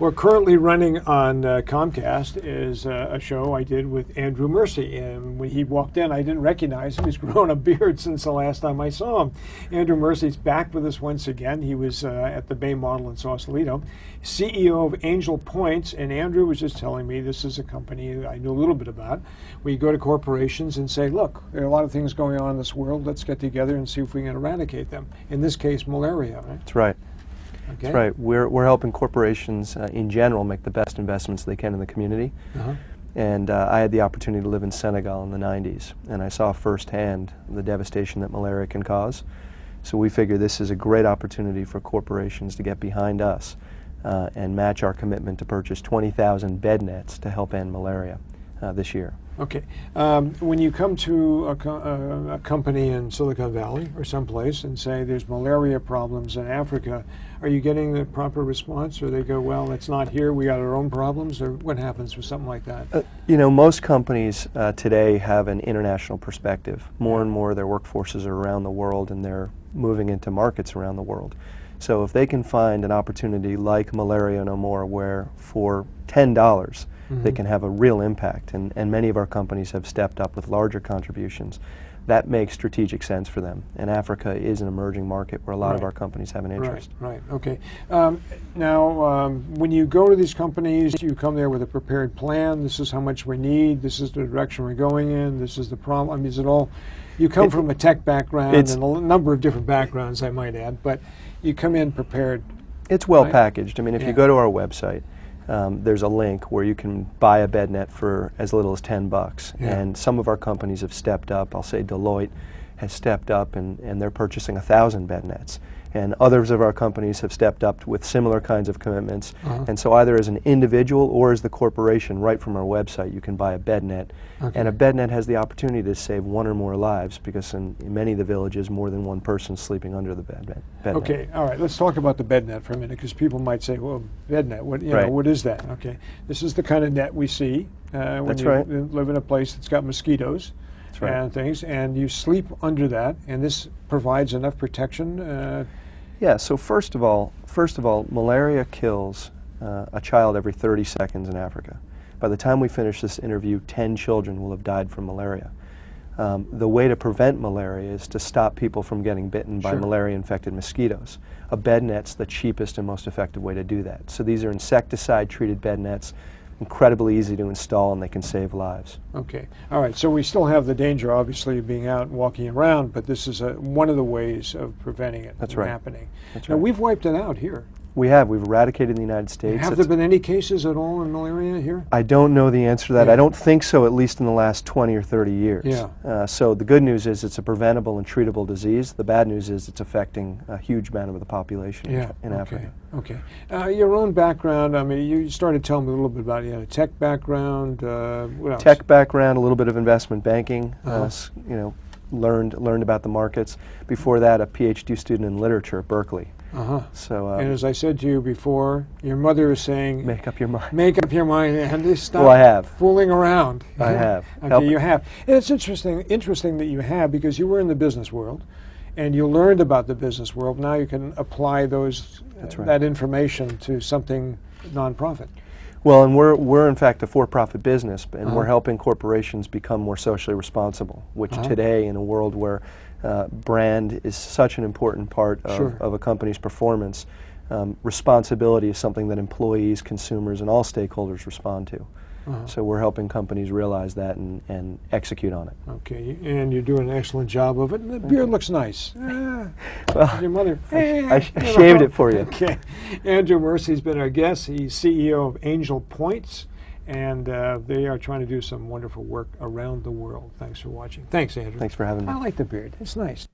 We're currently running on Comcast is a show I did with Andrew Mercy, and when he walked in, I didn't recognize him. He's grown a beard since the last time I saw him. Andrew Mercy's back with us once again. He was at the Bay Model in Sausalito, CEO of Angelpoints, and Andrew was just telling me this is a company I know a little bit about. We go to corporations and say, look, there are a lot of things going on in this world. Let's get together and see if we can eradicate them. In this case, malaria, right? That's right. Okay. That's right. We're helping corporations in general make the best investments they can in the community. And I had the opportunity to live in Senegal in the 90s, and I saw firsthand the devastation that malaria can cause. So we figure this is a great opportunity for corporations to get behind us and match our commitment to purchase 20,000 bed nets to help end malaria this year. Okay. When you come to a company in Silicon Valley or someplace and say there's malaria problems in Africa, are you getting the proper response, or they go, well, it's not here, we got our own problems, or what happens with something like that? You know, most companies today have an international perspective. More and more their workforces are around the world, and they're moving into markets around the world. So if they can find an opportunity like Malaria No More, where for $10 they can have a real impact, and many of our companies have stepped up with larger contributions, that makes strategic sense for them. And Africa is an emerging market where a lot of our companies have an interest. Right, okay. Now, when you go to these companies, you come there with a prepared plan. This is how much we need, this is the direction we're going in, this is the problem. I mean, is it all, you come from a tech background and a number of different backgrounds, I might add, but you come in prepared. It's well packaged. I mean, if you go to our website, there's a link where you can buy a bed net for as little as $10. And some of our companies have stepped up. I'll say Deloitte has stepped up, and they're purchasing 1,000 bed nets. And others of our companies have stepped up with similar kinds of commitments. And so either as an individual or as the corporation, right from our website, you can buy a bed net. And a bed net has the opportunity to save one or more lives, because in many of the villages, more than one person sleeping under the bed net. Okay, all right, let's talk about the bed net for a minute, because people might say, well, bed net, what, you know, what is that? Okay, this is the kind of net we see when you live in a place that's got mosquitoes and things, and you sleep under that, and this provides enough protection. Yeah, so first of all, malaria kills a child every 30 seconds in Africa. By the time we finish this interview, 10 children will have died from malaria. The way to prevent malaria is to stop people from getting bitten by malaria-infected mosquitoes. A bed net's the cheapest and most effective way to do that. So these are insecticide-treated bed nets, incredibly easy to install, and they can save lives. Okay, all right, so we still have the danger, obviously, of being out and walking around, but this is one of the ways of preventing it from happening. Now, we've wiped it out here. We have. We've eradicated in the United States. Have there been any cases at all in malaria here? I don't know the answer to that. I don't think so, at least in the last 20 or 30 years. So the good news is it's a preventable and treatable disease. The bad news is it's affecting a huge amount of the population in Africa. Okay. Your own background, I mean, you started telling me a little bit about tech background. What else? Tech background, a little bit of investment banking. You know, learned about the markets. Before that, a PhD student in literature at Berkeley. So, and as I said to you before, your mother is saying, make up your mind. Make up your mind and stop fooling around. I have. Okay, you have. And it's interesting that you have, because you were in the business world and you learned about the business world. Now you can apply that information to something nonprofit. Well, and we're in fact a for-profit business, and we're helping corporations become more socially responsible, which today, in a world where brand is such an important part of a company's performance, responsibility is something that employees, consumers, and all stakeholders respond to. So we're helping companies realize that and execute on it. Okay, and you're doing an excellent job of it, and the beard looks nice. Well, your mother. I shaved it for you. Okay. Andrew Mercy's been our guest. He's CEO of Angelpoints, and they are trying to do some wonderful work around the world. Thanks for watching. Thanks, Andrew. Thanks for having me. I like the beard. It's nice.